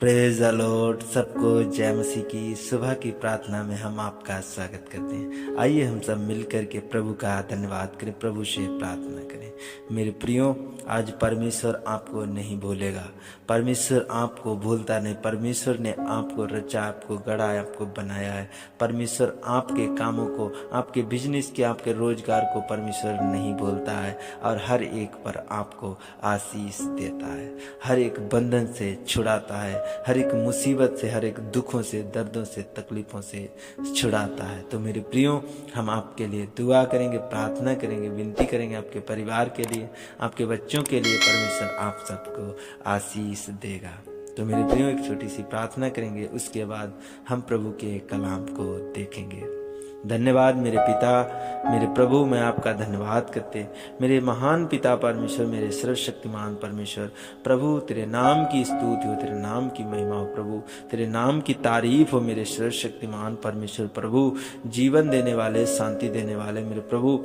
Praise the Lord. सबको जय मसीह की सुबह की प्रार्थना में हम आपका स्वागत करते हैं। आइए हम सब मिलकर के प्रभु का धन्यवाद करें, प्रभु से प्रार्थना करें। मेरे प्रियो, आज परमेश्वर आपको नहीं भूलेगा। परमेश्वर आपको भूलता नहीं। परमेश्वर ने आपको रचा, आपको गढ़ा, आपको बनाया है। परमेश्वर आपके कामों को, आपके बिजनेस के, आपके रोजगार को परमेश्वर नहीं भूलता है और हर एक पर आपको आशीष देता है, हर एक बंधन से छुड़ाता है, हर एक मुसीबत से, हर एक दुखों से, दर्दों से, तकलीफों से छुड़ाता है। तो मेरे प्रियो, हम आपके लिए दुआ करेंगे, प्रार्थना करेंगे, विनती करेंगे आपके परिवार के लिए, आपके बच्चों के लिए। परमेश्वर आप सबको आशीष देगा। तो मेरे प्रियो, एक छोटी सी प्रार्थना करेंगे, उसके बाद हम प्रभु के कलाम को देखेंगे। धन्यवाद मेरे पिता, मेरे प्रभु, मैं आपका धन्यवाद करते, मेरे महान पिता परमेश्वर, मेरे सर्वशक्तिमान परमेश्वर। प्रभु, तेरे नाम की स्तुति हो, तेरे नाम की महिमा हो प्रभु, तेरे नाम की तारीफ हो मेरे सर्वशक्तिमान परमेश्वर। प्रभु, जीवन देने वाले, शांति देने वाले मेरे प्रभु,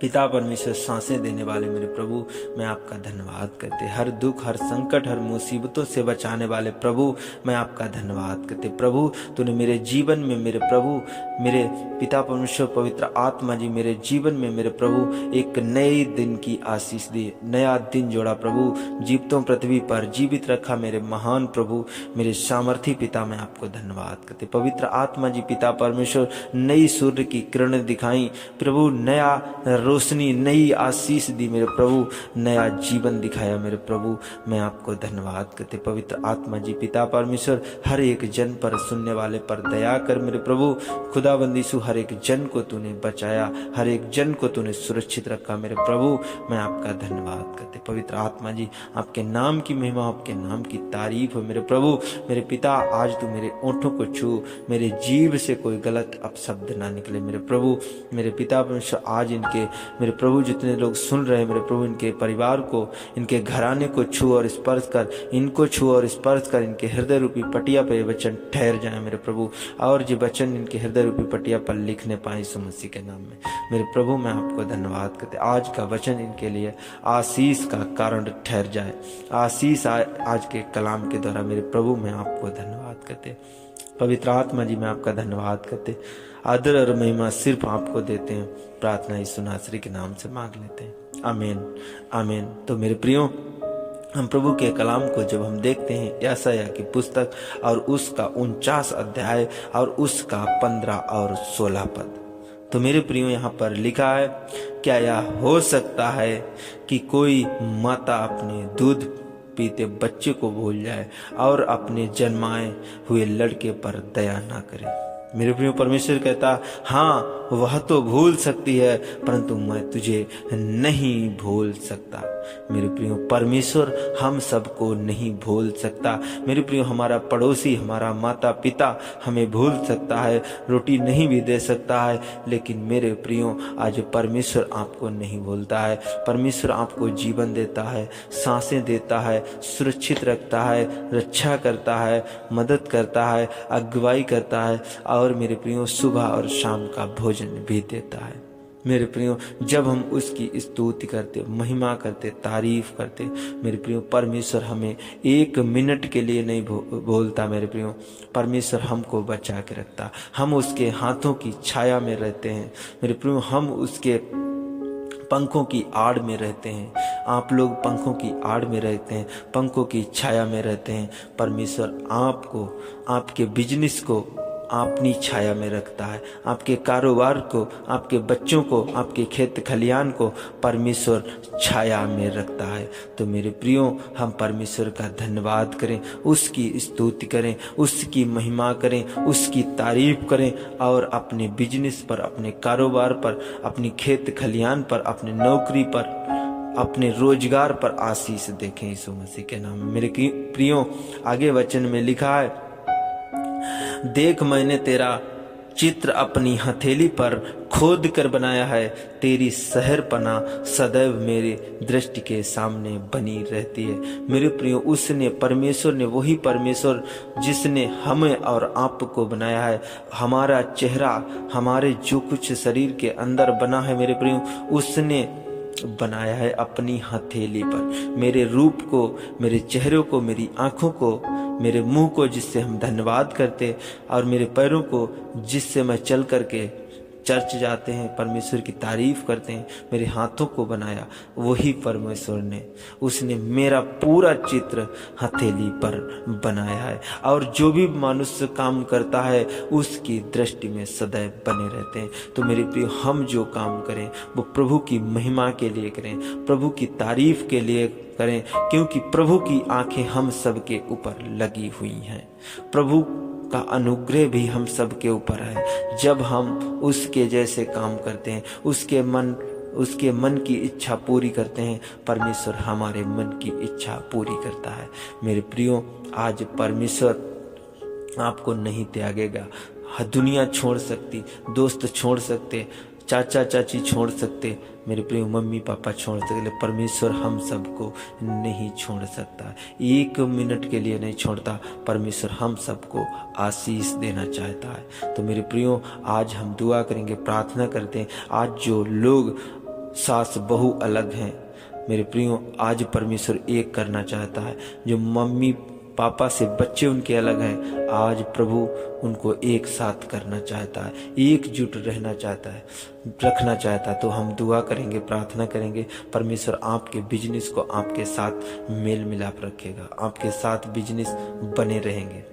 पिता परमेश्वर, सांसें देने वाले मेरे प्रभु, मैं आपका धन्यवाद करते। हर दुख, हर संकट, हर मुसीबतों से बचाने वाले प्रभु, मैं आपका धन्यवाद करते। प्रभु, तूने मेरे जीवन में, मेरे प्रभु, मेरे पिता परमेश्वर, पवित्र आत्मा जी, मेरे जीवन में मेरे प्रभु एक नए दिन की आशीष दी, नया दिन जोड़ा प्रभु, जीवितों पृथ्वी पर जीवित रखा मेरे महान प्रभु, मेरे सामर्थी पिता, मैं आपको धन्यवाद करते। पवित्र आत्मा जी, पिता परमेश्वर, नई सूर्य की किरणें दिखाई प्रभु, नया रोशनी, नई आशीष दी मेरे प्रभु, नया जीवन दिखाया मेरे प्रभु, मैं आपको धन्यवाद करते। पवित्र आत्मा जी, पिता परमेश्वर, हर एक जन पर, सुनने वाले पर दया कर मेरे प्रभु। खुदाबंदीसु, हर एक जन को तूने बचाया, हर एक जन को तूने सुरक्षित रखा मेरे प्रभु, मैं आपका धन्यवाद करते। पवित्र आत्मा जी, आपके नाम की महिमा, आपके नाम की तारीफ हो मेरे प्रभु। मेरे पिता, आज तू मेरे ओंठों को छू, मेरे जीभ से कोई गलत अपशब्द ना निकले मेरे प्रभु। मेरे पिता परमेश्वर, आज इनके मेरे प्रभु जितने लोग सुन रहे हैं मेरे प्रभु, इनके परिवार को, इनके घराने को छू और स्पर्श कर, इनको छू और स्पर्श कर, इनके हृदय रूपी पटिया पर ये वचन ठहर जाए मेरे प्रभु, और ये वचन इनके हृदय रूपी पटिया पर लिखने पाए यीशु मसीह के नाम में मेरे प्रभु। मैं आपको धन्यवाद करते। आज का वचन इनके लिए आशीष का कारण ठहर जाए, आशीष आज के कलाम के द्वारा मेरे प्रभु, मैं आपको धन्यवाद करते। पवित्र आत्मा जी, मैं आपका धन्यवाद करते। आदर और महिमा सिर्फ आपको देते हैं। प्रार्थना यीशु नासरी के नाम से मांग लेते हैं, आमीन, आमीन। तो मेरे प्रियो, हम प्रभु के कलाम को जब हम देखते हैं, यशायाह की पुस्तक और उसका 49 अध्याय और उसका 15 और 16 पद, तो मेरे प्रियो, यहाँ पर लिखा है, क्या यह हो सकता है कि कोई माता अपने दूध पीते बच्चे को भूल जाए और अपने जन्माए हुए लड़के पर दया ना करे। मेरे प्रिय, परमेश्वर कहता, हाँ वह तो भूल सकती है, परंतु मैं तुझे नहीं भूल सकता। मेरे प्रियो, परमेश्वर हम सबको नहीं भूल सकता। मेरे प्रियो, हमारा पड़ोसी, हमारा माता पिता हमें भूल सकता है, रोटी नहीं भी दे सकता है, लेकिन मेरे प्रियो, आज परमेश्वर आपको नहीं भूलता है। परमेश्वर आपको जीवन देता है, सांसें देता है, सुरक्षित रखता है, रक्षा करता है, मदद करता है, अगुवाई करता है, और मेरे प्रियो, सुबह और शाम का भोजन भी देता है। मेरे प्रियो, जब हम उसकी स्तुति करते, महिमा करते, तारीफ करते, मेरे प्रियो, परमेश्वर हमें एक मिनट के लिए नहीं भूलता। मेरे प्रियो, परमेश्वर हमको बचा के रखता। हम उसके हाथों की छाया में रहते हैं मेरे प्रियो, हम उसके पंखों की आड़ में रहते हैं। आप लोग पंखों की आड़ में रहते हैं, पंखों की छाया में रहते हैं। परमेश्वर आपको, आपके बिजनेस को अपनी छाया में रखता है, आपके कारोबार को, आपके बच्चों को, आपके खेत खलियान को परमेश्वर छाया में रखता है। तो मेरे प्रियो, हम परमेश्वर का धन्यवाद करें, उसकी स्तुति करें, उसकी महिमा करें, उसकी तारीफ करें, और अपने बिजनेस पर, अपने कारोबार पर, अपनी खेत खलियान पर, अपने नौकरी पर, अपने रोजगार पर आशीष देखें यीशु मसीह के नाम में। मेरे प्रियो, आगे वचन में लिखा है, देख मैंने तेरा चित्र अपनी हथेली पर खोद कर बनाया है, तेरी शहरपना सदैव मेरी दृष्टि के सामने बनी रहती है। मेरे प्रियो, उसने, परमेश्वर ने, वही परमेश्वर जिसने हमें और आपको बनाया है, हमारा चेहरा, हमारे जो कुछ शरीर के अंदर बना है मेरे प्रियो, उसने बनाया है अपनी हथेली पर। मेरे रूप को, मेरे चेहरे को, मेरी आंखों को, मेरे मुंह को जिससे हम धन्यवाद करते, और मेरे पैरों को जिससे मैं चल करके चर्च जाते हैं, परमेश्वर की तारीफ करते हैं, मेरे हाथों को बनाया वही परमेश्वर ने, उसने मेरा पूरा चित्र हथेली पर बनाया है। और जो भी मनुष्य काम करता है उसकी दृष्टि में सदैव बने रहते हैं। तो मेरे प्रिय, हम जो काम करें वो प्रभु की महिमा के लिए करें, प्रभु की तारीफ के लिए करें, क्योंकि प्रभु की आंखें हम सबके ऊपर लगी हुई हैं। प्रभु का अनुग्रह भी हम सबके ऊपर है। जब हम उसके जैसे काम करते हैं, उसके मन की इच्छा पूरी करते हैं, परमेश्वर हमारे मन की इच्छा पूरी करता है। मेरे प्रियो, आज परमेश्वर आपको नहीं त्यागेगा। दुनिया छोड़ सकती, दोस्त छोड़ सकते, चाचा चाची छोड़ सकते, मेरे प्रिय मम्मी पापा छोड़ सकते, परमेश्वर हम सबको नहीं छोड़ सकता। 1 मिनट के लिए नहीं छोड़ता। परमेश्वर हम सबको आशीष देना चाहता है। तो मेरे प्रियो, आज हम दुआ करेंगे, प्रार्थना करते हैं। आज जो लोग सास बहू अलग हैं, मेरे प्रियो, आज परमेश्वर एक करना चाहता है। जो मम्मी पापा से बच्चे उनके अलग हैं, आज प्रभु उनको एक साथ करना चाहता है, एकजुट रहना चाहता है, रखना चाहता है। तो हम दुआ करेंगे, प्रार्थना करेंगे, परमेश्वर आपके बिजनेस को आपके साथ मेल मिलाप रखेगा, आपके साथ बिजनेस बने रहेंगे।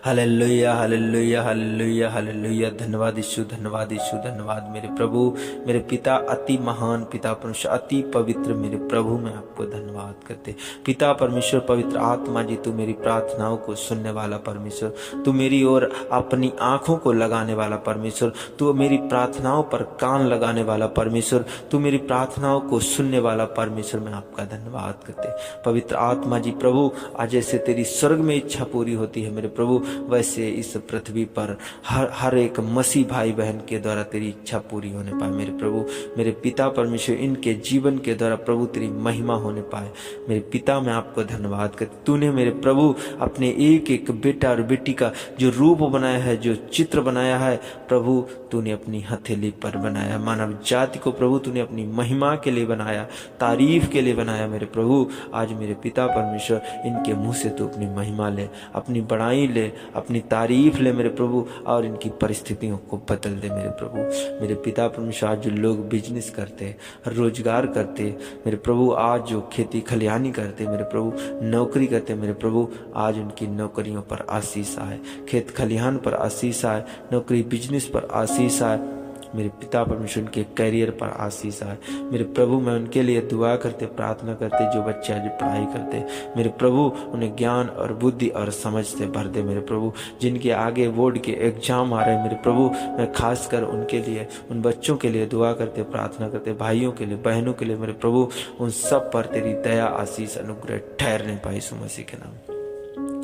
Hallelujah, hallelujah, hallelujah, hallelujah. धन्यवाद यीशु, धन्यवाद यीशु, धन्यवाद मेरे प्रभु, मेरे पिता, अति महान पिता परमेश्वर, अति पवित्र मेरे प्रभु, मैं आपको धन्यवाद करते। पिता परमेश्वर, पवित्र आत्मा जी, तू मेरी प्रार्थनाओं को सुनने वाला परमेश्वर, तू मेरी ओर अपनी आंखों को लगाने वाला परमेश्वर, तू मेरी प्रार्थनाओं पर कान लगाने वाला परमेश्वर, तू मेरी प्रार्थनाओं को सुनने वाला परमेश्वर, मैं आपका धन्यवाद करते। पवित्र आत्मा जी प्रभु, आज जैसे तेरी स्वर्ग में इच्छा पूरी होती है मेरे प्रभु, वैसे इस पृथ्वी पर हर एक मसीह भाई बहन के द्वारा तेरी इच्छा पूरी होने पाए मेरे प्रभु। मेरे पिता परमेश्वर, इनके जीवन के द्वारा प्रभु तेरी महिमा होने पाए मेरे पिता। मैं आपको धन्यवाद करता, तूने मेरे प्रभु अपने एक एक बेटा और बेटी का जो रूप बनाया है, जो चित्र बनाया है प्रभु, तूने अपनी हथेली पर बनाया। मानव जाति को प्रभु तूने अपनी महिमा के लिए बनाया, तारीफ के लिए बनाया मेरे प्रभु। आज मेरे पिता परमेश्वर, इनके मुंह से तू अपनी महिमा ले, अपनी बड़ाई ले, अपनी तारीफ ले मेरे प्रभु, और इनकी परिस्थितियों को बदल दे मेरे प्रभु। मेरे पिता परमेश्वर, आज जो लोग बिजनेस करते, रोजगार करते मेरे प्रभु, आज जो खेती खलिहानी करते मेरे प्रभु, नौकरी करते मेरे प्रभु, आज उनकी नौकरियों पर आशीष आए, खेत खलिहान पर आशीष आए, नौकरी बिजनेस पर आशीष आए मेरे पिता परमेश्वर, उनके करियर पर आशीष आए मेरे प्रभु। मैं उनके लिए दुआ करते, प्रार्थना करते, जो बच्चे आज पढ़ाई करते मेरे प्रभु, उन्हें ज्ञान और बुद्धि और समझ से भर दे मेरे प्रभु। जिनके आगे बोर्ड के एग्जाम आ रहे हैं मेरे प्रभु, मैं खासकर उनके लिए, उन बच्चों के लिए दुआ करते, प्रार्थना करते, भाइयों के लिए, बहनों के लिए मेरे प्रभु, उन सब पर तेरी दया, आशीष, अनुग्रह ठहरने पाए यीशु मसीह के नाम।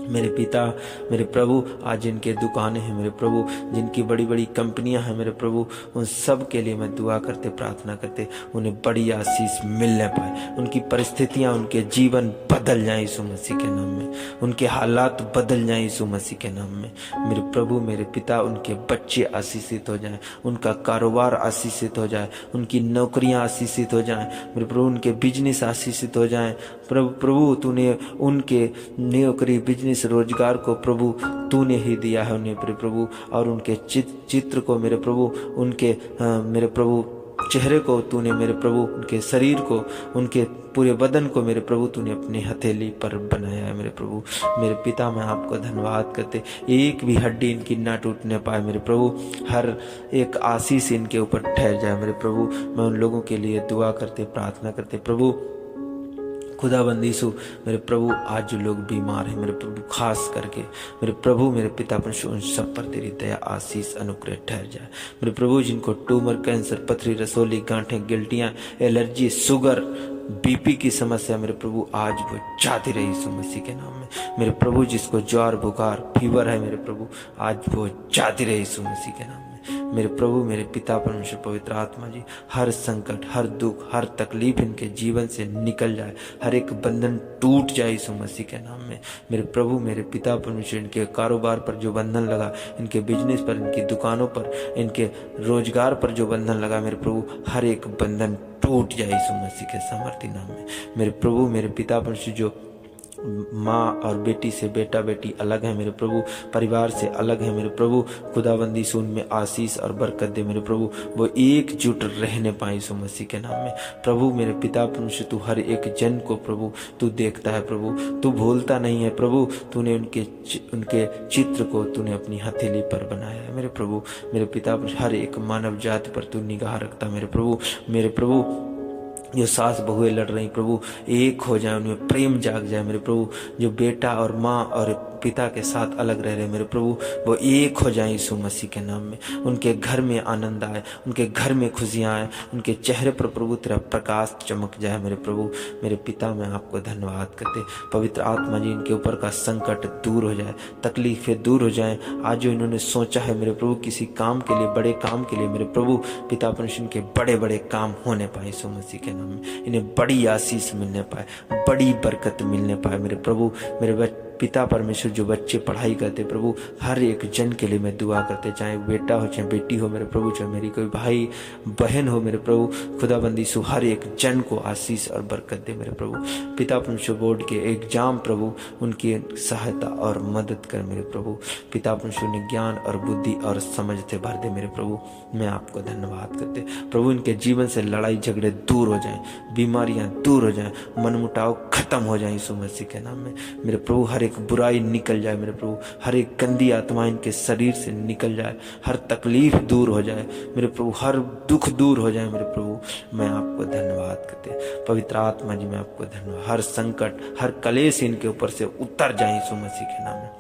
मेरे पिता, मेरे प्रभु, आज जिनके दुकानें हैं मेरे प्रभु, जिनकी बड़ी बड़ी कंपनियां हैं मेरे प्रभु, उन सब के लिए मैं दुआ करते, प्रार्थना करते, उन्हें बड़ी आशीष मिलने पाए, उनकी परिस्थितियां, उनके जीवन बदल जाए यीशु मसीह के नाम में, उनके हालात बदल जाए यीशु मसीह के नाम में मेरे प्रभु। मेरे पिता, उनके बच्चे आशीषित हो जाएं, उनका कारोबार आशीषित हो जाए, उनकी नौकरियां आशीषित हो जाएं मेरे प्रभु, उनके बिजनेस आशीषित हो जाएं प्रभु। तूने उनके नौकरी, बिजनेस, रोजगार को प्रभु तूने ही दिया है उन्हें मेरे प्रभु, और उनके चित्र को मेरे प्रभु, उनके मेरे प्रभु चेहरे को तूने मेरे प्रभु, उनके शरीर को, उनके पूरे बदन को मेरे प्रभु तूने अपनी हथेली पर बनाया है मेरे प्रभु। मेरे पिता, मैं आपको धन्यवाद करते, एक भी हड्डी इनकी ना टूटने पाए मेरे प्रभु, हर एक आशीष इनके ऊपर ठहर जाए मेरे प्रभु। मैं उन लोगों के लिए दुआ करते, प्रार्थना करते प्रभु। खुदाबंद यीशु मेरे प्रभु, आज जो लोग बीमार हैं मेरे प्रभु, खास करके मेरे प्रभु, मेरे पिता परमेश्वर, उन सब पर तेरी दया, आशीष, अनुग्रह ठहर जाए मेरे प्रभु। जिनको ट्यूमर, कैंसर, पथरी, रसोली, गांठें, गिल्टियां, एलर्जी, शुगर, बीपी की समस्या मेरे प्रभु, आज वो जाती रही यीशु मसीह के नाम में मेरे प्रभु। जिसको ज्वर, बुखार, फीवर है मेरे प्रभु, आज वो जाती रही यीशु मसीह के नाम में मेरे प्रभु, मेरे पिता परमेश्वर, पवित्र आत्मा जी, हर संकट, हर दुख, हर तकलीफ इनके जीवन से निकल जाए, हर एक बंधन टूट जाए यीशु मसीह के नाम में। मेरे प्रभु, मेरे पिता परमेश्वर, इनके कारोबार पर जो बंधन लगा, इनके बिजनेस पर, इनकी दुकानों पर, इनके रोजगार पर जो बंधन लगा, मेरे प्रभु हर एक बंधन टूट जाए यीशु मसीह के सामर्थी नाम में। मेरे प्रभु, मेरे पिता परमेश्वर, जो माँ और बेटी से, बेटा बेटी अलग है मेरे प्रभु, परिवार से अलग है मेरे प्रभु, खुदाबंदी से उनमें आशीष और बरकत दे मेरे प्रभु, वो एकजुट रहने पाए यीशु मसीह के नाम में। प्रभु मेरे पिता परमेश्वर, तू हर एक जन को प्रभु तू देखता है प्रभु, तू भूलता नहीं है प्रभु। तूने उनके चित्र को तूने अपनी हथेली पर बनाया है मेरे प्रभु। मेरे पिता परमेश्वर, हर एक मानव जाति पर तू निगाह रखता मेरे प्रभु। मेरे प्रभु, जो सास बहुएं लड़ रही प्रभु, एक हो जाए, उनमें प्रेम जाग जाए मेरे प्रभु। जो बेटा और माँ और पिता के साथ अलग रह रहे मेरे प्रभु, वो एक हो जाए यीशु मसीह के नाम में। उनके घर में आनंद आए, उनके घर में खुशियाँ आए, उनके चेहरे पर प्रभु तेरा प्रकाश चमक जाए मेरे प्रभु। मेरे पिता, मैं आपको धन्यवाद करते, पवित्र आत्मा जी, इनके ऊपर का संकट दूर हो जाए, तकलीफें दूर हो जाए। आज जो इन्होंने सोचा है मेरे प्रभु, किसी काम के लिए, बड़े काम के लिए मेरे प्रभु, पिता परमेश्वर के बड़े बड़े काम होने पाए यीशु मसीह के नाम में। इन्हें बड़ी आशीष मिलने पाए, बड़ी बरकत मिलने पाए मेरे प्रभु। मेरे पिता परमेश्वर, जो बच्चे पढ़ाई करते प्रभु, हर एक जन के लिए मैं दुआ करते, चाहे बेटा हो चाहे बेटी हो मेरे प्रभु, चाहे मेरी कोई भाई बहन हो मेरे प्रभु, खुदाबंदी सु हर एक जन को आशीष और बरकत दे मेरे प्रभु। पिता परमेश्वर, बोर्ड के एग्जाम प्रभु, उनकी सहायता और मदद कर मेरे प्रभु। पिता परमेश्वर ने ज्ञान और बुद्धि और समझ से भर दे मेरे प्रभु। मैं आपको धन्यवाद करते प्रभु, इनके जीवन से लड़ाई झगड़े दूर हो जाएं, बीमारियां दूर हो जाएं, मनमुटाव खत्म हो जाए यीशु मसीह के नाम में मेरे प्रभु। हर एक बुराई निकल जाए मेरे प्रभु, हर एक गंदी आत्मा इनके शरीर से निकल जाए, हर तकलीफ दूर हो जाए मेरे प्रभु, हर दुख दूर हो जाए मेरे प्रभु। मैं आपको धन्यवाद करते, पवित्र आत्मा जी, मैं आपको धन्यवाद। हर संकट, हर कलेश इनके ऊपर से उतर जाए यीशु मसीह के नाम में,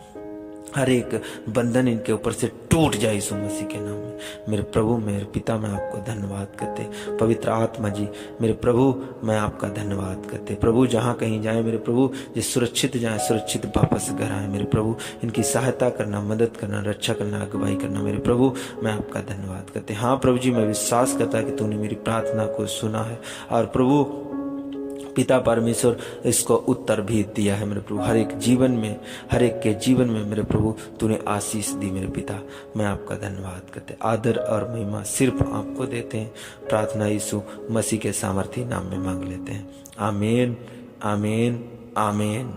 हर एक बंधन इनके ऊपर से टूट जाए यीशु मसीह के नाम में मेरे प्रभु। मेरे पिता, मैं आपको धन्यवाद करते, पवित्र आत्मा जी, मेरे प्रभु, मैं आपका धन्यवाद करते प्रभु। जहाँ कहीं जाए मेरे प्रभु, जो सुरक्षित जाए, सुरक्षित वापस घर आए मेरे प्रभु। इनकी सहायता करना, मदद करना, रक्षा करना, अगुवाई करना मेरे प्रभु। मैं आपका धन्यवाद करते। हाँ प्रभु जी, मैं विश्वास करता कि तूने मेरी प्रार्थना को सुना है, और प्रभु पिता परमेश्वर इसको उत्तर भी दिया है मेरे प्रभु। हर एक जीवन में, हर एक के जीवन में मेरे प्रभु तूने आशीष दी मेरे पिता। मैं आपका धन्यवाद करते, आदर और महिमा सिर्फ आपको देते हैं। प्रार्थना यीशु मसीह के सामर्थी नाम में मांग लेते हैं, आमीन, आमीन, आमीन।